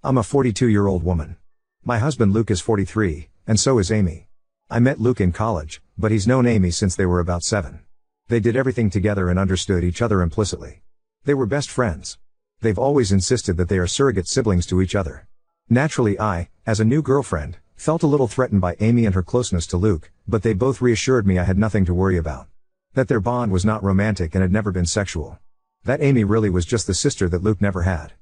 I'm a 42-year-old woman. My husband Luke is 43, and so is Amy. I met Luke in college, but he's known Amy since they were about 7. They did everything together and understood each other implicitly. They were best friends. They've always insisted that they are surrogate siblings to each other. Naturally I, as a new girlfriend, felt a little threatened by Amy and her closeness to Luke, but they both reassured me I had nothing to worry about. That their bond was not romantic and had never been sexual. That Amy really was just the sister that Luke never had.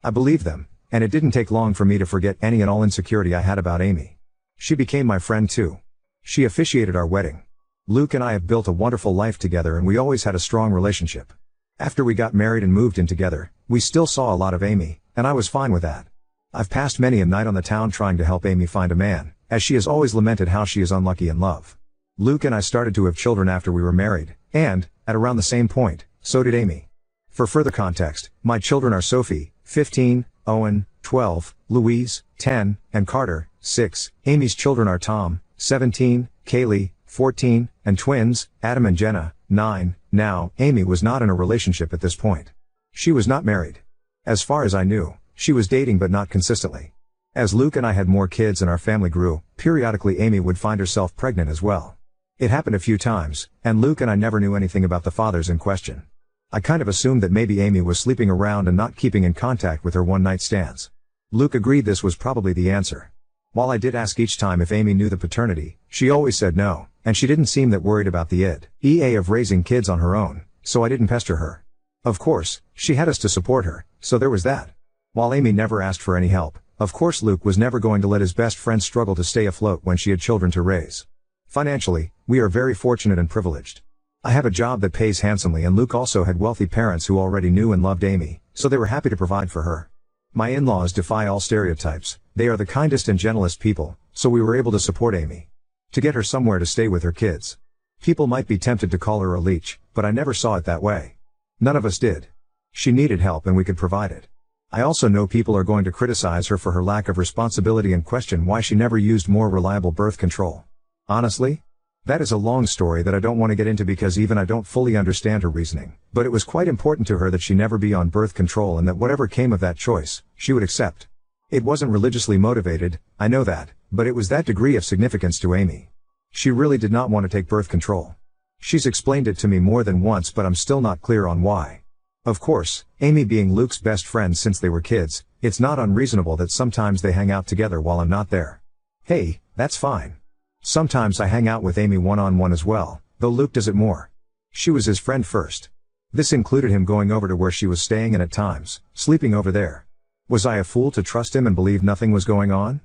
I believed them, and it didn't take long for me to forget any and all insecurity I had about Amy. She became my friend too. She officiated our wedding. Luke and I have built a wonderful life together and we always had a strong relationship. After we got married and moved in together, we still saw a lot of Amy, and I was fine with that. I've passed many a night on the town trying to help Amy find a man, as she has always lamented how she is unlucky in love. Luke and I started to have children after we were married, and, at around the same point, so did Amy. For further context, my children are Sophie, 15, Owen, 12, Louise, 10, and Carter, 6. Amy's children are Tom, 17, Kaylee, 14, and twins, Adam and Jenna, 9. Now, Amy was not in a relationship at this point. She was not married. As far as I knew, she was dating but not consistently. As Luke and I had more kids and our family grew, periodically Amy would find herself pregnant as well. It happened a few times, and Luke and I never knew anything about the fathers in question. I kind of assumed that maybe Amy was sleeping around and not keeping in contact with her one-night stands. Luke agreed this was probably the answer. While I did ask each time if Amy knew the paternity, she always said no, and she didn't seem that worried about the EA of raising kids on her own, so I didn't pester her. Of course, she had us to support her, so there was that. While Amy never asked for any help, of course Luke was never going to let his best friend struggle to stay afloat when she had children to raise. Financially, we are very fortunate and privileged. I have a job that pays handsomely and Luke also had wealthy parents who already knew and loved Amy, so they were happy to provide for her. My in-laws defy all stereotypes, they are the kindest and gentlest people, so we were able to support Amy. To get her somewhere to stay with her kids. People might be tempted to call her a leech, but I never saw it that way. None of us did. She needed help and we could provide it. I also know people are going to criticize her for her lack of responsibility and question why she never used more reliable birth control. Honestly? That is a long story that I don't want to get into because even I don't fully understand her reasoning, but it was quite important to her that she never be on birth control and that whatever came of that choice, she would accept. It wasn't religiously motivated, I know that, but it was that degree of significance to Amy. She really did not want to take birth control. She's explained it to me more than once but I'm still not clear on why. Of course, Amy being Luke's best friend since they were kids, it's not unreasonable that sometimes they hang out together while I'm not there. Hey, that's fine. Sometimes I hang out with Amy one-on-one as well, though Luke does it more. She was his friend first. This included him going over to where she was staying and at times, sleeping over there. Was I a fool to trust him and believe nothing was going on?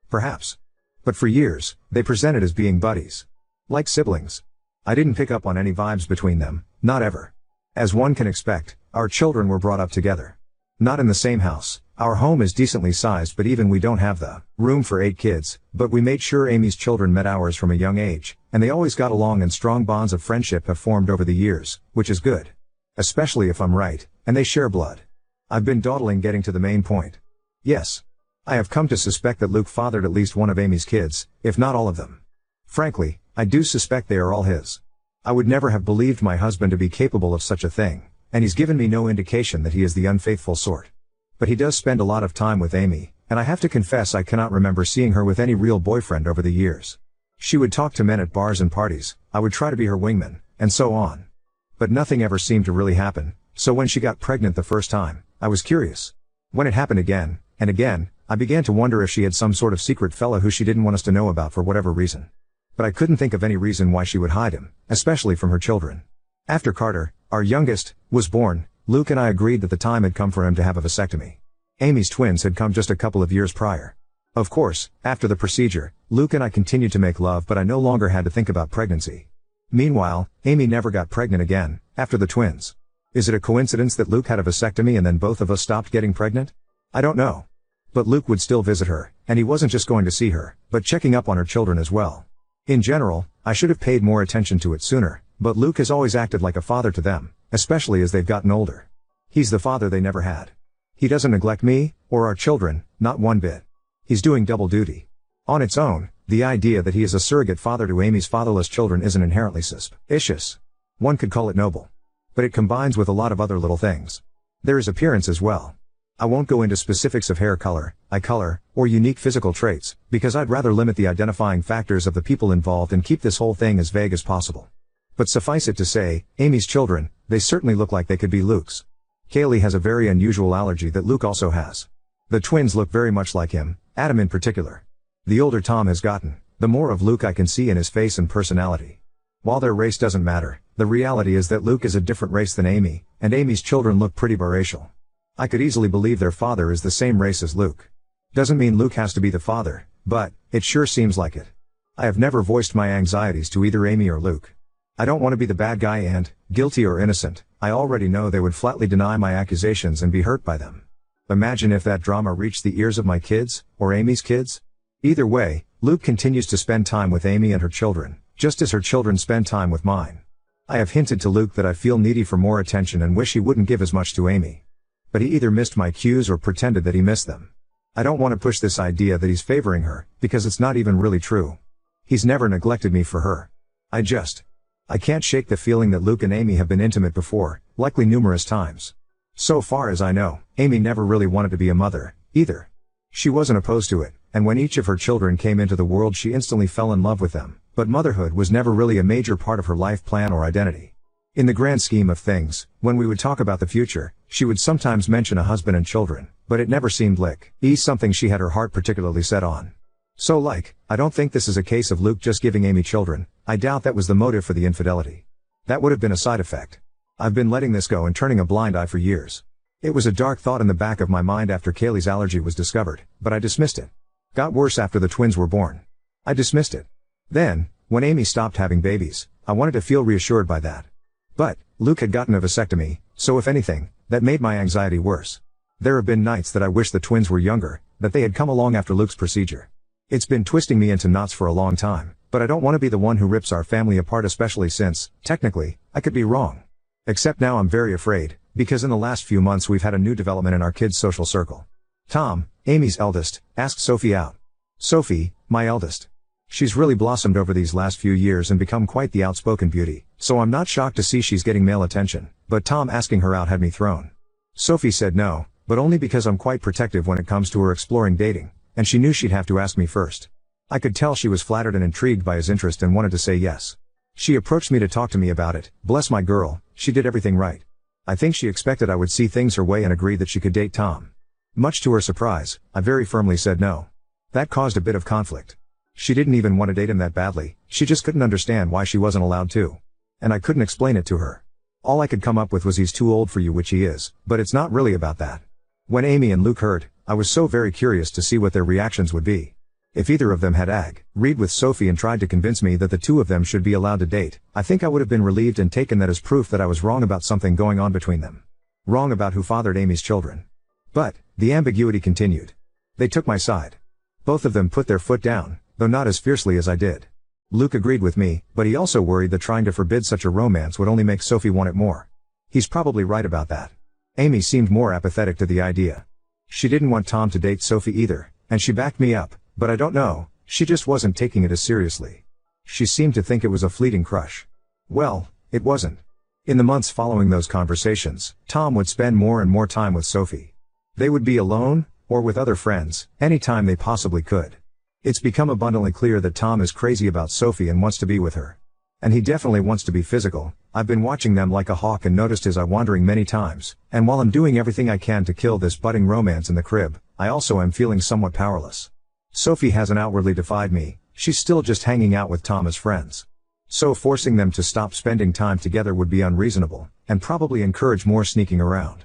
Perhaps. But for years, they presented as being buddies. Like siblings. I didn't pick up on any vibes between them, not ever. As one can expect, our children were brought up together. Not in the same house. Our home is decently sized but even we don't have the room for 8 kids, but we made sure Amy's children met ours from a young age, and they always got along and strong bonds of friendship have formed over the years, which is good. Especially if I'm right, and they share blood. I've been dawdling getting to the main point. Yes. I have come to suspect that Luke fathered at least one of Amy's kids, if not all of them. Frankly, I do suspect they are all his. I would never have believed my husband to be capable of such a thing, and he's given me no indication that he is the unfaithful sort. But he does spend a lot of time with Amy, and I have to confess I cannot remember seeing her with any real boyfriend over the years. She would talk to men at bars and parties, I would try to be her wingman, and so on. But nothing ever seemed to really happen, so when she got pregnant the first time, I was curious. When it happened again, and again, I began to wonder if she had some sort of secret fella who she didn't want us to know about for whatever reason. But I couldn't think of any reason why she would hide him, especially from her children. After Carter, our youngest, was born, Luke and I agreed that the time had come for him to have a vasectomy. Amy's twins had come just a couple of years prior. Of course, after the procedure, Luke and I continued to make love but I no longer had to think about pregnancy. Meanwhile, Amy never got pregnant again, after the twins. Is it a coincidence that Luke had a vasectomy and then both of us stopped getting pregnant? I don't know. But Luke would still visit her, and he wasn't just going to see her, but checking up on her children as well. In general, I should have paid more attention to it sooner, but Luke has always acted like a father to them, especially as they've gotten older. He's the father they never had. He doesn't neglect me, or our children, not one bit. He's doing double duty. On its own, the idea that he is a surrogate father to Amy's fatherless children isn't inherently suspicious. One could call it noble. But it combines with a lot of other little things. There is appearance as well. I won't go into specifics of hair color, eye color, or unique physical traits, because I'd rather limit the identifying factors of the people involved and keep this whole thing as vague as possible. But suffice it to say, Amy's children, they certainly look like they could be Luke's. Kaylee has a very unusual allergy that Luke also has. The twins look very much like him, Adam in particular. The older Tom has gotten, the more of Luke I can see in his face and personality. While their race doesn't matter, the reality is that Luke is a different race than Amy, and Amy's children look pretty biracial. I could easily believe their father is the same race as Luke. Doesn't mean Luke has to be the father, but it sure seems like it. I have never voiced my anxieties to either Amy or Luke. I don't want to be the bad guy and, guilty or innocent, I already know they would flatly deny my accusations and be hurt by them. Imagine if that drama reached the ears of my kids, or Amy's kids? Either way, Luke continues to spend time with Amy and her children, just as her children spend time with mine. I have hinted to Luke that I feel needy for more attention and wish he wouldn't give as much to Amy. But he either missed my cues or pretended that he missed them. I don't want to push this idea that he's favoring her, because it's not even really true. He's never neglected me for her. I can't shake the feeling that Luke and Amy have been intimate before, likely numerous times. So far as I know, Amy never really wanted to be a mother, either. She wasn't opposed to it, and when each of her children came into the world she instantly fell in love with them, but motherhood was never really a major part of her life plan or identity. In the grand scheme of things, when we would talk about the future, she would sometimes mention a husband and children, but it never seemed like something she had her heart particularly set on. So I don't think this is a case of Luke just giving Amy children. I doubt that was the motive for the infidelity. That would have been a side effect. I've been letting this go and turning a blind eye for years. It was a dark thought in the back of my mind after Kaylee's allergy was discovered, but I dismissed it. Got worse after the twins were born. I dismissed it. Then, when Amy stopped having babies, I wanted to feel reassured by that. But Luke had gotten a vasectomy, so if anything, that made my anxiety worse. There have been nights that I wish the twins were younger, that they had come along after Luke's procedure. It's been twisting me into knots for a long time, but I don't want to be the one who rips our family apart, especially since, technically, I could be wrong. Except now I'm very afraid, because in the last few months we've had a new development in our kids' social circle. Tom, Amy's eldest, asked Sophie out. Sophie, my eldest. She's really blossomed over these last few years and become quite the outspoken beauty, so I'm not shocked to see she's getting male attention, but Tom asking her out had me thrown. Sophie said no, but only because I'm quite protective when it comes to her exploring dating, and she knew she'd have to ask me first. I could tell she was flattered and intrigued by his interest and wanted to say yes. She approached me to talk to me about it. Bless my girl, she did everything right. I think she expected I would see things her way and agree that she could date Tom. Much to her surprise, I very firmly said no. That caused a bit of conflict. She didn't even want to date him that badly, she just couldn't understand why she wasn't allowed to. And I couldn't explain it to her. All I could come up with was he's too old for you, which he is, but it's not really about that. When Amy and Luke heard, I was so very curious to see what their reactions would be. If either of them had agreed with Sophie and tried to convince me that the two of them should be allowed to date, I think I would have been relieved and taken that as proof that I was wrong about something going on between them. Wrong about who fathered Amy's children. But the ambiguity continued. They took my side. Both of them put their foot down, though not as fiercely as I did. Luke agreed with me, but he also worried that trying to forbid such a romance would only make Sophie want it more. He's probably right about that. Amy seemed more apathetic to the idea. She didn't want Tom to date Sophie either, and she backed me up, but I don't know, she just wasn't taking it as seriously. She seemed to think it was a fleeting crush. Well, it wasn't. In the months following those conversations, Tom would spend more and more time with Sophie. They would be alone, or with other friends, anytime they possibly could. It's become abundantly clear that Tom is crazy about Sophie and wants to be with her. And he definitely wants to be physical. I've been watching them like a hawk and noticed his eye wandering many times, and while I'm doing everything I can to kill this budding romance in the crib, I also am feeling somewhat powerless. Sophie hasn't outwardly defied me, she's still just hanging out with Tom as friends. So forcing them to stop spending time together would be unreasonable, and probably encourage more sneaking around.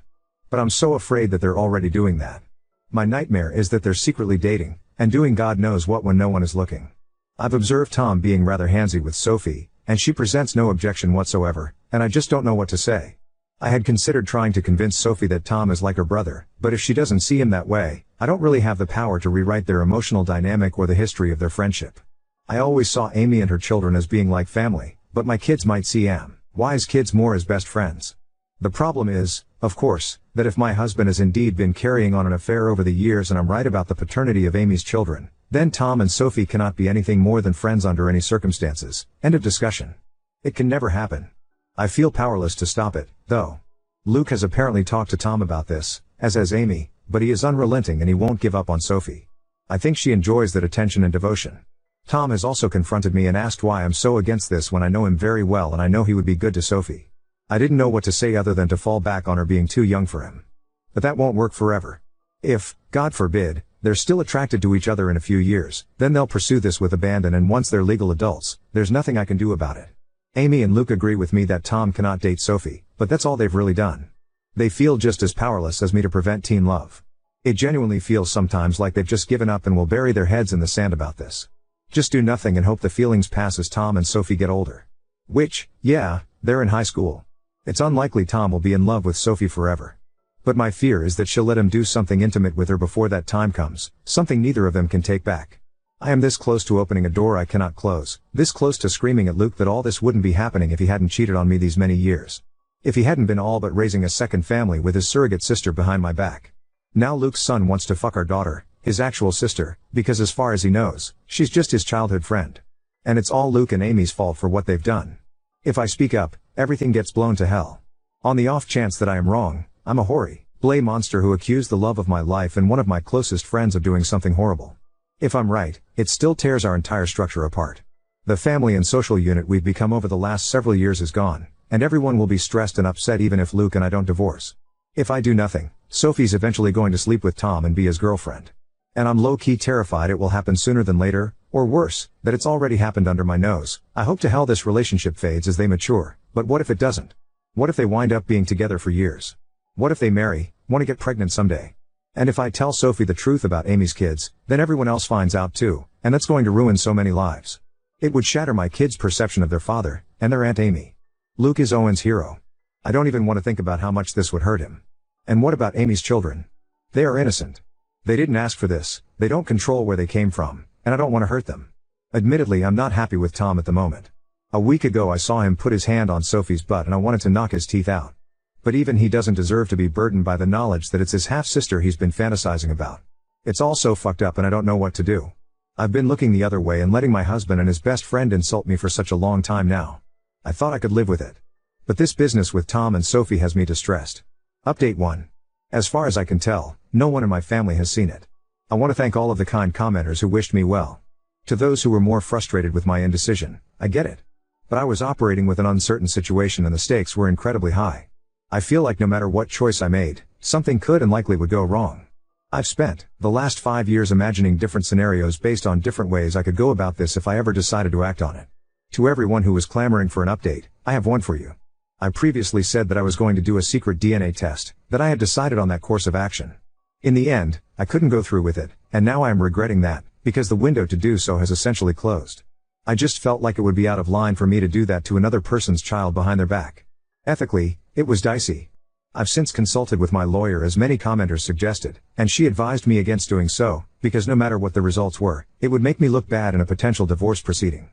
But I'm so afraid that they're already doing that. My nightmare is that they're secretly dating, and doing God knows what when no one is looking. I've observed Tom being rather handsy with Sophie, and she presents no objection whatsoever, and I just don't know what to say. I had considered trying to convince Sophie that Tom is like her brother, but if she doesn't see him that way, I don't really have the power to rewrite their emotional dynamic or the history of their friendship. I always saw Amy and her children as being like family, but my kids might see wise kids more as best friends. The problem is, of course, that if my husband has indeed been carrying on an affair over the years and I'm right about the paternity of Amy's children, then Tom and Sophie cannot be anything more than friends under any circumstances. End of discussion. It can never happen. I feel powerless to stop it, though. Luke has apparently talked to Tom about this, as has Amy, but he is unrelenting and he won't give up on Sophie. I think she enjoys that attention and devotion. Tom has also confronted me and asked why I'm so against this when I know him very well and I know he would be good to Sophie. I didn't know what to say other than to fall back on her being too young for him. But that won't work forever. If, God forbid, they're still attracted to each other in a few years, then they'll pursue this with abandon, and once they're legal adults, there's nothing I can do about it. Amy and Luke agree with me that Tom cannot date Sophie, but that's all they've really done. They feel just as powerless as me to prevent teen love. It genuinely feels sometimes like they've just given up and will bury their heads in the sand about this. Just do nothing and hope the feelings pass as Tom and Sophie get older. Which, yeah, they're in high school. It's unlikely Tom will be in love with Sophie forever. But my fear is that she'll let him do something intimate with her before that time comes, something neither of them can take back. I am this close to opening a door I cannot close, this close to screaming at Luke that all this wouldn't be happening if he hadn't cheated on me these many years. If he hadn't been all but raising a second family with his surrogate sister behind my back. Now Luke's son wants to fuck our daughter, his actual sister, because as far as he knows, she's just his childhood friend. And it's all Luke and Amy's fault for what they've done. If I speak up, everything gets blown to hell. On the off chance that I am wrong, I'm a hoary, blay monster who accused the love of my life and one of my closest friends of doing something horrible. If I'm right, it still tears our entire structure apart. The family and social unit we've become over the last several years is gone, and everyone will be stressed and upset even if Luke and I don't divorce. If I do nothing, Sophie's eventually going to sleep with Tom and be his girlfriend. And I'm low-key terrified it will happen sooner than later, or worse, that it's already happened under my nose. I hope to hell this relationship fades as they mature, but what if it doesn't? What if they wind up being together for years? What if they marry, want to get pregnant someday? And if I tell Sophie the truth about Amy's kids, then everyone else finds out too, and that's going to ruin so many lives. It would shatter my kids' perception of their father, and their Aunt Amy. Luke is Owen's hero. I don't even want to think about how much this would hurt him. And what about Amy's children? They are innocent. They didn't ask for this, they don't control where they came from, and I don't want to hurt them. Admittedly, I'm not happy with Tom at the moment. A week ago I saw him put his hand on Sophie's butt and I wanted to knock his teeth out. But even he doesn't deserve to be burdened by the knowledge that it's his half-sister he's been fantasizing about. It's all so fucked up and I don't know what to do. I've been looking the other way and letting my husband and his best friend insult me for such a long time now. I thought I could live with it. But this business with Tom and Sophie has me distressed. Update 1. As far as I can tell, no one in my family has seen it. I want to thank all of the kind commenters who wished me well. To those who were more frustrated with my indecision, I get it. But I was operating with an uncertain situation and the stakes were incredibly high. I feel like no matter what choice I made, something could and likely would go wrong. I've spent the last 5 years imagining different scenarios based on different ways I could go about this if I ever decided to act on it. To everyone who was clamoring for an update, I have one for you. I previously said that I was going to do a secret DNA test, that I had decided on that course of action. In the end, I couldn't go through with it, and now I am regretting that, because the window to do so has essentially closed. I just felt like it would be out of line for me to do that to another person's child behind their back. Ethically, it was dicey. I've since consulted with my lawyer as many commenters suggested, and she advised me against doing so, because no matter what the results were, it would make me look bad in a potential divorce proceeding.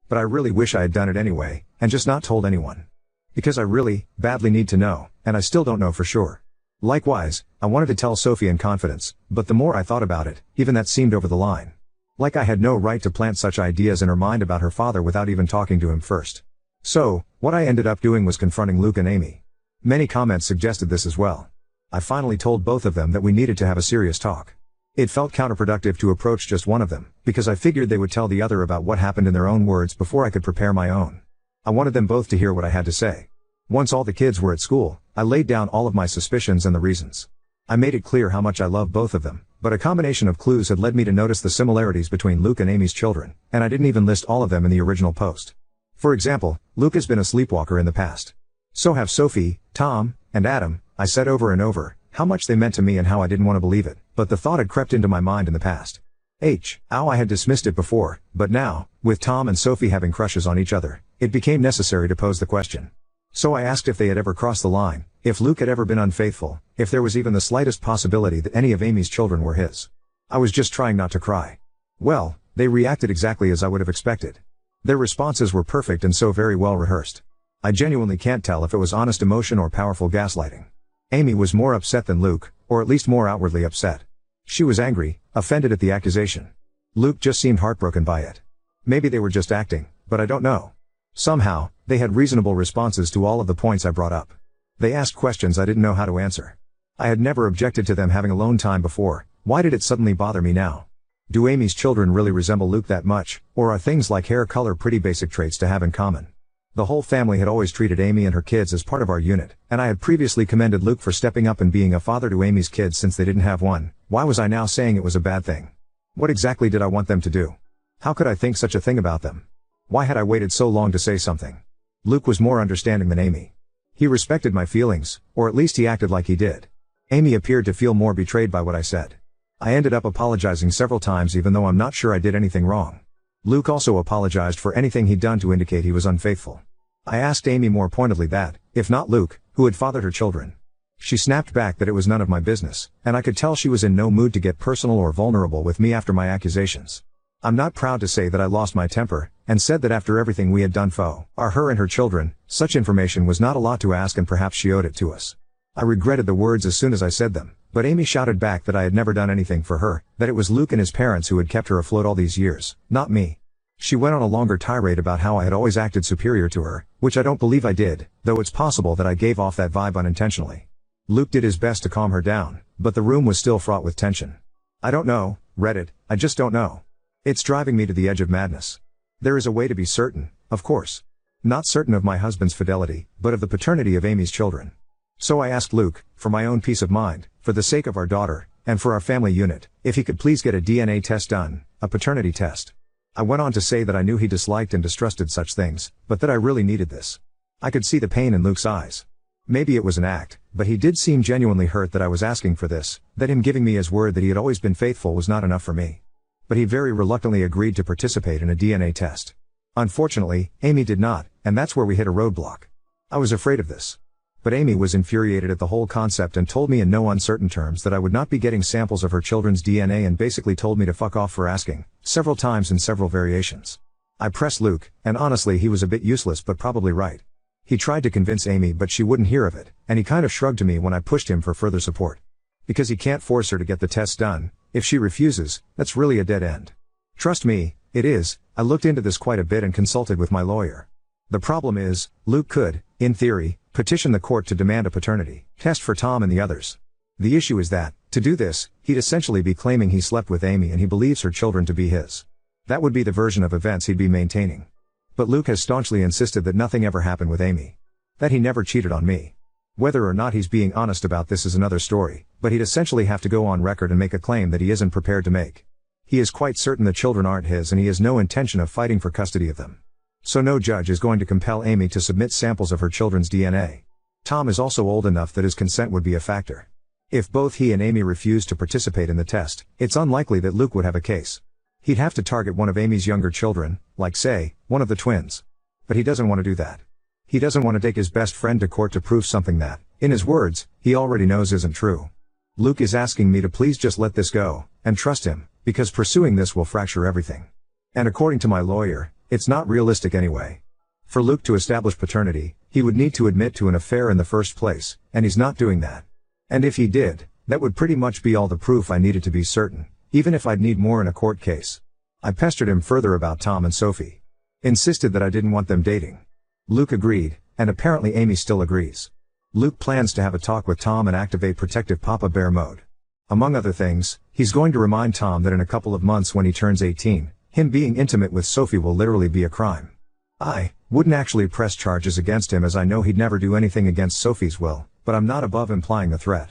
But I really wish I had done it anyway, and just not told anyone. Because I really, badly need to know, and I still don't know for sure. Likewise, I wanted to tell Sophie in confidence, but the more I thought about it, even that seemed over the line. Like I had no right to plant such ideas in her mind about her father without even talking to him first. So, what I ended up doing was confronting Luke and Amy. Many comments suggested this as well. I finally told both of them that we needed to have a serious talk. It felt counterproductive to approach just one of them, because I figured they would tell the other about what happened in their own words before I could prepare my own. I wanted them both to hear what I had to say. Once all the kids were at school, I laid down all of my suspicions and the reasons. I made it clear how much I love both of them, but a combination of clues had led me to notice the similarities between Luke and Amy's children, and I didn't even list all of them in the original post. For example, Luke has been a sleepwalker in the past. So have Sophie, Tom, and Adam. I said over and over how much they meant to me and how I didn't want to believe it, but the thought had crept into my mind in the past. I had dismissed it before, but now, with Tom and Sophie having crushes on each other, it became necessary to pose the question. So I asked if they had ever crossed the line, if Luke had ever been unfaithful, if there was even the slightest possibility that any of Amy's children were his. I was just trying not to cry. Well, they reacted exactly as I would have expected. Their responses were perfect and so very well rehearsed. I genuinely can't tell if it was honest emotion or powerful gaslighting. Amy was more upset than Luke, or at least more outwardly upset. She was angry, offended at the accusation. Luke just seemed heartbroken by it. Maybe they were just acting, but I don't know. Somehow, they had reasonable responses to all of the points I brought up. They asked questions I didn't know how to answer. I had never objected to them having alone time before. Why did it suddenly bother me now? Do Amy's children really resemble Luke that much, or are things like hair color pretty basic traits to have in common? The whole family had always treated Amy and her kids as part of our unit, and I had previously commended Luke for stepping up and being a father to Amy's kids since they didn't have one. Why was I now saying it was a bad thing? What exactly did I want them to do? How could I think such a thing about them? Why had I waited so long to say something? Luke was more understanding than Amy. He respected my feelings, or at least he acted like he did. Amy appeared to feel more betrayed by what I said. I ended up apologizing several times even though I'm not sure I did anything wrong. Luke also apologized for anything he'd done to indicate he was unfaithful. I asked Amy more pointedly that, if not Luke, who had fathered her children. She snapped back that it was none of my business, and I could tell she was in no mood to get personal or vulnerable with me after my accusations. I'm not proud to say that I lost my temper, and said that after everything we had done for her and her children, such information was not a lot to ask and perhaps she owed it to us. I regretted the words as soon as I said them, but Amy shouted back that I had never done anything for her, that it was Luke and his parents who had kept her afloat all these years, not me. She went on a longer tirade about how I had always acted superior to her, which I don't believe I did, though it's possible that I gave off that vibe unintentionally. Luke did his best to calm her down, but the room was still fraught with tension. I don't know, Reddit, I just don't know. It's driving me to the edge of madness. There is a way to be certain, of course. Not certain of my husband's fidelity, but of the paternity of Amy's children. So I asked Luke, for my own peace of mind, for the sake of our daughter, and for our family unit, if he could please get a DNA test done, a paternity test. I went on to say that I knew he disliked and distrusted such things, but that I really needed this. I could see the pain in Luke's eyes. Maybe it was an act, but he did seem genuinely hurt that I was asking for this, that him giving me his word that he had always been faithful was not enough for me. But he very reluctantly agreed to participate in a DNA test. Unfortunately, Amy did not, and that's where we hit a roadblock. I was afraid of this. But Amy was infuriated at the whole concept and told me in no uncertain terms that I would not be getting samples of her children's DNA and basically told me to fuck off for asking, several times in several variations. I pressed Luke, and honestly he was a bit useless but probably right. He tried to convince Amy but she wouldn't hear of it, and he kind of shrugged to me when I pushed him for further support. Because he can't force her to get the test done. If she refuses, that's really a dead end. Trust me, it is. I looked into this quite a bit and consulted with my lawyer. The problem is, Luke could, in theory, petition the court to demand a paternity test for Tom and the others. The issue is that, to do this, he'd essentially be claiming he slept with Amy and he believes her children to be his. That would be the version of events he'd be maintaining. But Luke has staunchly insisted that nothing ever happened with Amy. That he never cheated on me. Whether or not he's being honest about this is another story, but he'd essentially have to go on record and make a claim that he isn't prepared to make. He is quite certain the children aren't his and he has no intention of fighting for custody of them. So no judge is going to compel Amy to submit samples of her children's DNA. Tom is also old enough that his consent would be a factor. If both he and Amy refuse to participate in the test, it's unlikely that Luke would have a case. He'd have to target one of Amy's younger children, like say, one of the twins. But he doesn't want to do that. He doesn't want to take his best friend to court to prove something that, in his words, he already knows isn't true. Luke is asking me to please just let this go, and trust him, because pursuing this will fracture everything. And according to my lawyer, it's not realistic anyway. For Luke to establish paternity, he would need to admit to an affair in the first place, and he's not doing that. And if he did, that would pretty much be all the proof I needed to be certain, even if I'd need more in a court case. I pestered him further about Tom and Sophie. Insisted that I didn't want them dating. Luke agreed, and apparently Amy still agrees. Luke plans to have a talk with Tom and activate protective Papa Bear mode. Among other things, he's going to remind Tom that in a couple of months when he turns 18, him being intimate with Sophie will literally be a crime. I wouldn't actually press charges against him as I know he'd never do anything against Sophie's will, but I'm not above implying the threat.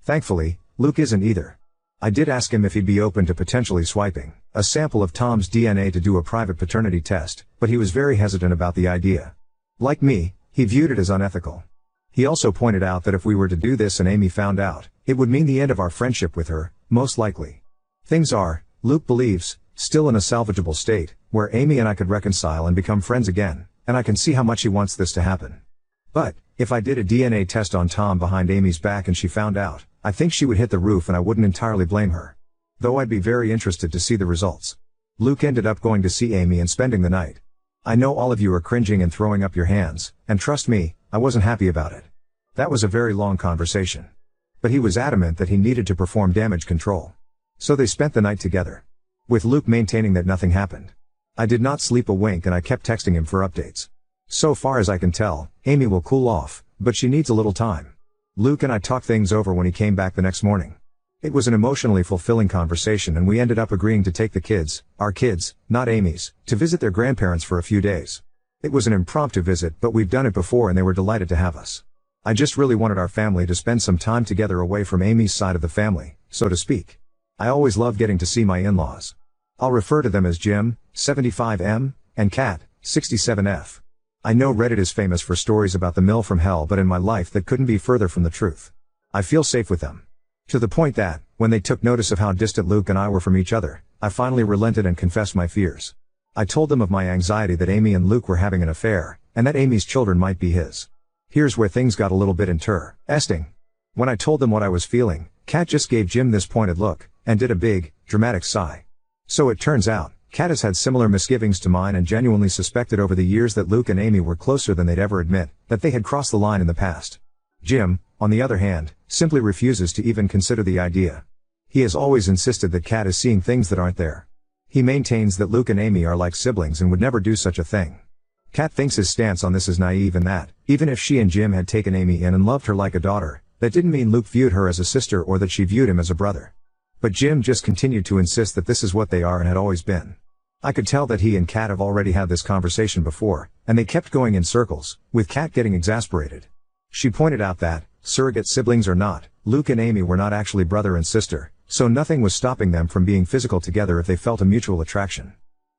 Thankfully, Luke isn't either. I did ask him if he'd be open to potentially swiping a sample of Tom's DNA to do a private paternity test, but he was very hesitant about the idea. Like me, he viewed it as unethical. He also pointed out that if we were to do this and Amy found out, it would mean the end of our friendship with her, most likely. Things are, Luke believes, still in a salvageable state, where Amy and I could reconcile and become friends again, and I can see how much he wants this to happen. But, if I did a DNA test on Tom behind Amy's back and she found out, I think she would hit the roof and I wouldn't entirely blame her. Though I'd be very interested to see the results. Luke ended up going to see Amy and spending the night. I know all of you are cringing and throwing up your hands, and trust me, I wasn't happy about it. That was a very long conversation. But he was adamant that he needed to perform damage control. So they spent the night together. With Luke maintaining that nothing happened. I did not sleep a wink and I kept texting him for updates. So far as I can tell, Amy will cool off, but she needs a little time. Luke and I talked things over when he came back the next morning. It was an emotionally fulfilling conversation and we ended up agreeing to take the kids, our kids, not Amy's, to visit their grandparents for a few days. It was an impromptu visit, but we've done it before and they were delighted to have us. I just really wanted our family to spend some time together away from Amy's side of the family, so to speak. I always love getting to see my in-laws. I'll refer to them as Jim, 75M, and Kat, 67F. I know Reddit is famous for stories about the mill from hell, but in my life that couldn't be further from the truth. I feel safe with them. To the point that, when they took notice of how distant Luke and I were from each other, I finally relented and confessed my fears. I told them of my anxiety that Amy and Luke were having an affair, and that Amy's children might be his. Here's where things got a little bit interesting. When I told them what I was feeling, Kat just gave Jim this pointed look, and did a big, dramatic sigh. So it turns out, Kat has had similar misgivings to mine and genuinely suspected over the years that Luke and Amy were closer than they'd ever admit, that they had crossed the line in the past. Jim, on the other hand, simply refuses to even consider the idea. He has always insisted that Kat is seeing things that aren't there. He maintains that Luke and Amy are like siblings and would never do such a thing. Kat thinks his stance on this is naive and that, even if she and Jim had taken Amy in and loved her like a daughter, that didn't mean Luke viewed her as a sister or that she viewed him as a brother. But Jim just continued to insist that this is what they are and had always been. I could tell that he and Kat have already had this conversation before, and they kept going in circles, with Kat getting exasperated. She pointed out that, surrogate siblings or not, Luke and Amy were not actually brother and sister, so nothing was stopping them from being physical together if they felt a mutual attraction.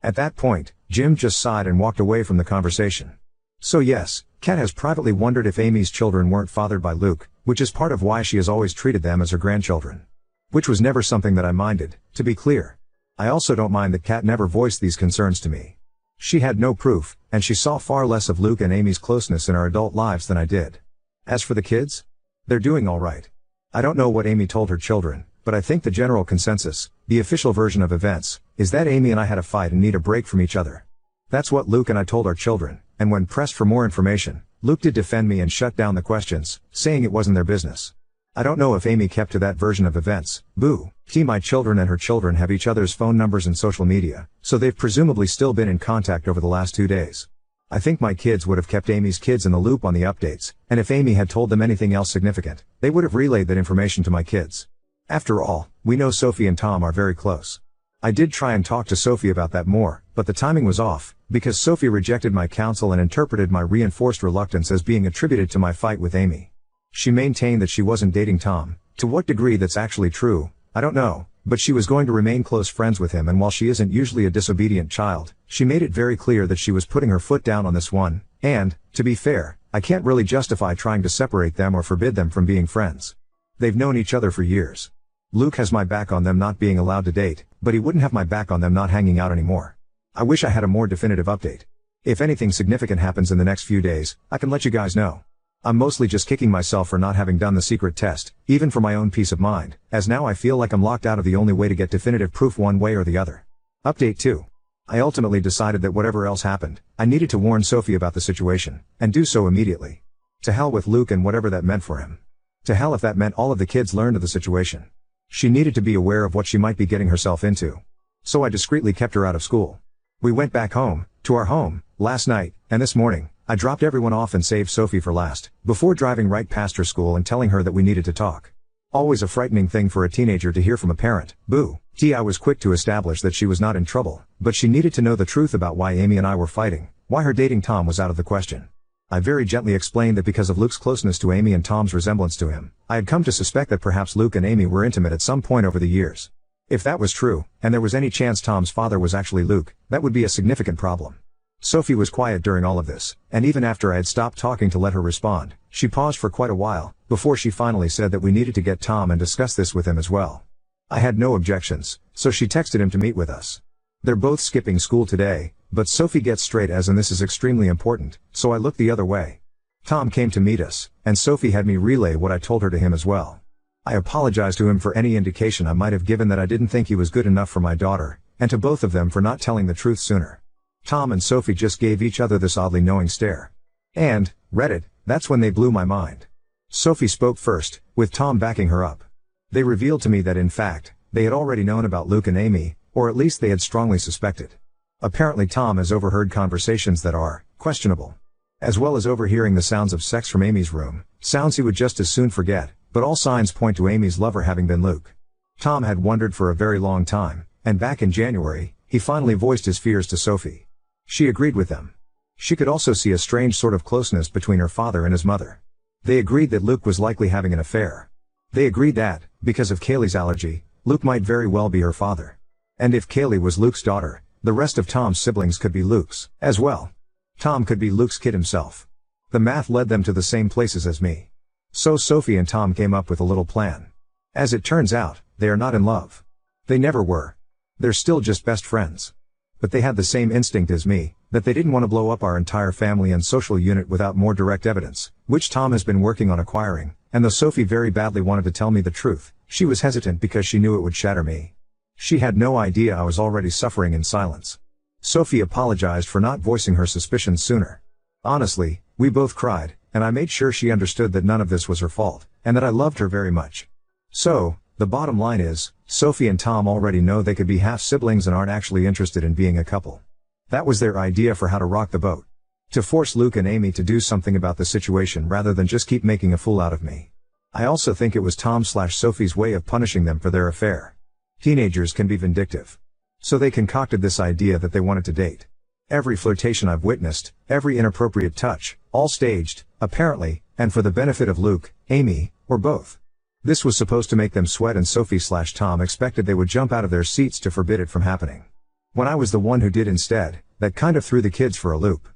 At that point, Jim just sighed and walked away from the conversation. So yes, Kat has privately wondered if Amy's children weren't fathered by Luke, which is part of why she has always treated them as her grandchildren. Which was never something that I minded, to be clear. I also don't mind that Kat never voiced these concerns to me. She had no proof, and she saw far less of Luke and Amy's closeness in our adult lives than I did. As for the kids? They're doing alright. I don't know what Amy told her children, but I think the general consensus, the official version of events, is that Amy and I had a fight and need a break from each other. That's what Luke and I told our children, and when pressed for more information, Luke did defend me and shut down the questions, saying it wasn't their business. I don't know if Amy kept to that version of events. Boo. My children and her children have each other's phone numbers and social media, so they've presumably still been in contact over the last 2 days. I think my kids would have kept Amy's kids in the loop on the updates, and if Amy had told them anything else significant, they would have relayed that information to my kids. After all, we know Sophie and Tom are very close. I did try and talk to Sophie about that more, but the timing was off, because Sophie rejected my counsel and interpreted my reinforced reluctance as being attributed to my fight with Amy. She maintained that she wasn't dating Tom. To what degree that's actually true, I don't know, but she was going to remain close friends with him, and while she isn't usually a disobedient child, she made it very clear that she was putting her foot down on this one, and, to be fair, I can't really justify trying to separate them or forbid them from being friends. They've known each other for years. Luke has my back on them not being allowed to date, but he wouldn't have my back on them not hanging out anymore. I wish I had a more definitive update. If anything significant happens in the next few days, I can let you guys know. I'm mostly just kicking myself for not having done the secret test, even for my own peace of mind, as now I feel like I'm locked out of the only way to get definitive proof one way or the other. Update 2. I ultimately decided that whatever else happened, I needed to warn Sophie about the situation, and do so immediately. To hell with Luke and whatever that meant for him. To hell if that meant all of the kids learned of the situation. She needed to be aware of what she might be getting herself into. So I discreetly kept her out of school. We went back home, to our home, last night, and this morning, I dropped everyone off and saved Sophie for last, before driving right past her school and telling her that we needed to talk. Always a frightening thing for a teenager to hear from a parent. Boo. I was quick to establish that she was not in trouble, but she needed to know the truth about why Amy and I were fighting, why her dating Tom was out of the question. I very gently explained that because of Luke's closeness to Amy and Tom's resemblance to him, I had come to suspect that perhaps Luke and Amy were intimate at some point over the years. If that was true, and there was any chance Tom's father was actually Luke, that would be a significant problem. Sophie was quiet during all of this, and even after I had stopped talking to let her respond, she paused for quite a while, before she finally said that we needed to get Tom and discuss this with him as well. I had no objections, so she texted him to meet with us. They're both skipping school today, but Sophie gets straight A's and this is extremely important, so I looked the other way. Tom came to meet us, and Sophie had me relay what I told her to him as well. I apologized to him for any indication I might have given that I didn't think he was good enough for my daughter, and to both of them for not telling the truth sooner. Tom and Sophie just gave each other this oddly knowing stare. And, Reddit, that's when they blew my mind. Sophie spoke first, with Tom backing her up. They revealed to me that in fact, they had already known about Luke and Amy, or at least they had strongly suspected. Apparently Tom has overheard conversations that are questionable. As well as overhearing the sounds of sex from Amy's room, sounds he would just as soon forget, but all signs point to Amy's lover having been Luke. Tom had wondered for a very long time, and back in January, he finally voiced his fears to Sophie. She agreed with them. She could also see a strange sort of closeness between her father and his mother. They agreed that Luke was likely having an affair. They agreed that, because of Kaylee's allergy, Luke might very well be her father. And if Kaylee was Luke's daughter, the rest of Tom's siblings could be Luke's, as well. Tom could be Luke's kid himself. The math led them to the same places as me. So Sophie and Tom came up with a little plan. As it turns out, they are not in love. They never were. They're still just best friends. But they had the same instinct as me, that they didn't want to blow up our entire family and social unit without more direct evidence, which Tom has been working on acquiring, and though Sophie very badly wanted to tell me the truth, she was hesitant because she knew it would shatter me. She had no idea I was already suffering in silence. Sophie apologized for not voicing her suspicions sooner. Honestly, we both cried, and I made sure she understood that none of this was her fault, and that I loved her very much. So, the bottom line is, Sophie and Tom already know they could be half-siblings and aren't actually interested in being a couple. That was their idea for how to rock the boat. To force Luke and Amy to do something about the situation rather than just keep making a fool out of me. I also think it was Tom/Sophie's way of punishing them for their affair. Teenagers can be vindictive. So they concocted this idea that they wanted to date. Every flirtation I've witnessed, every inappropriate touch, all staged, apparently, and for the benefit of Luke, Amy, or both. This was supposed to make them sweat, and Sophie/Tom expected they would jump out of their seats to forbid it from happening. When I was the one who did instead, that kind of threw the kids for a loop.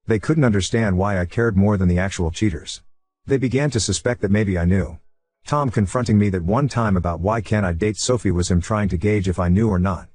They couldn't understand why I cared more than the actual cheaters. They began to suspect that maybe I knew. Tom confronting me that one time about why can't I date Sophie was him trying to gauge if I knew or not.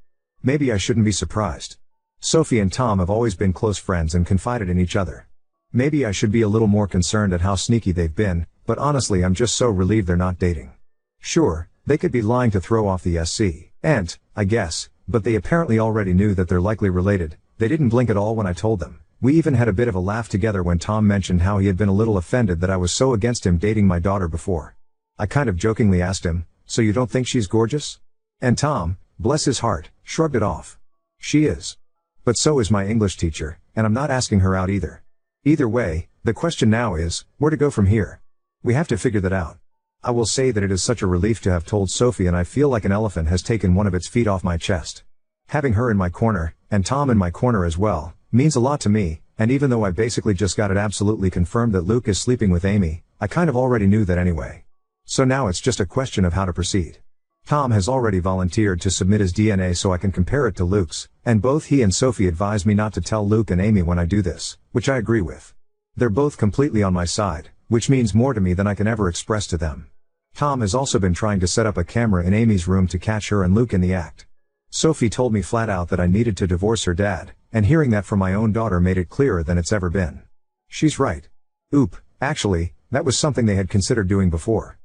Maybe I shouldn't be surprised. Sophie and Tom have always been close friends and confided in each other. Maybe I should be a little more concerned at how sneaky they've been, but honestly I'm just so relieved they're not dating. Sure, they could be lying to throw off the SC, and, I guess, but they apparently already knew that they're likely related. They didn't blink at all when I told them. We even had a bit of a laugh together when Tom mentioned how he had been a little offended that I was so against him dating my daughter before. I kind of jokingly asked him, "So you don't think she's gorgeous?" And Tom, bless his heart, shrugged it off. She is. But so is my English teacher, and I'm not asking her out either. Either way, the question now is, where to go from here? We have to figure that out. I will say that it is such a relief to have told Sophie, and I feel like an elephant has taken one of its feet off my chest. Having her in my corner, and Tom in my corner as well, means a lot to me, and even though I basically just got it absolutely confirmed that Luke is sleeping with Amy, I kind of already knew that anyway. So now it's just a question of how to proceed. Tom has already volunteered to submit his DNA so I can compare it to Luke's, and both he and Sophie advised me not to tell Luke and Amy when I do this, which I agree with. They're both completely on my side, which means more to me than I can ever express to them. Tom has also been trying to set up a camera in Amy's room to catch her and Luke in the act. Sophie told me flat out that I needed to divorce her dad, and hearing that from my own daughter made it clearer than it's ever been. She's right. Actually, that was something they had considered doing before.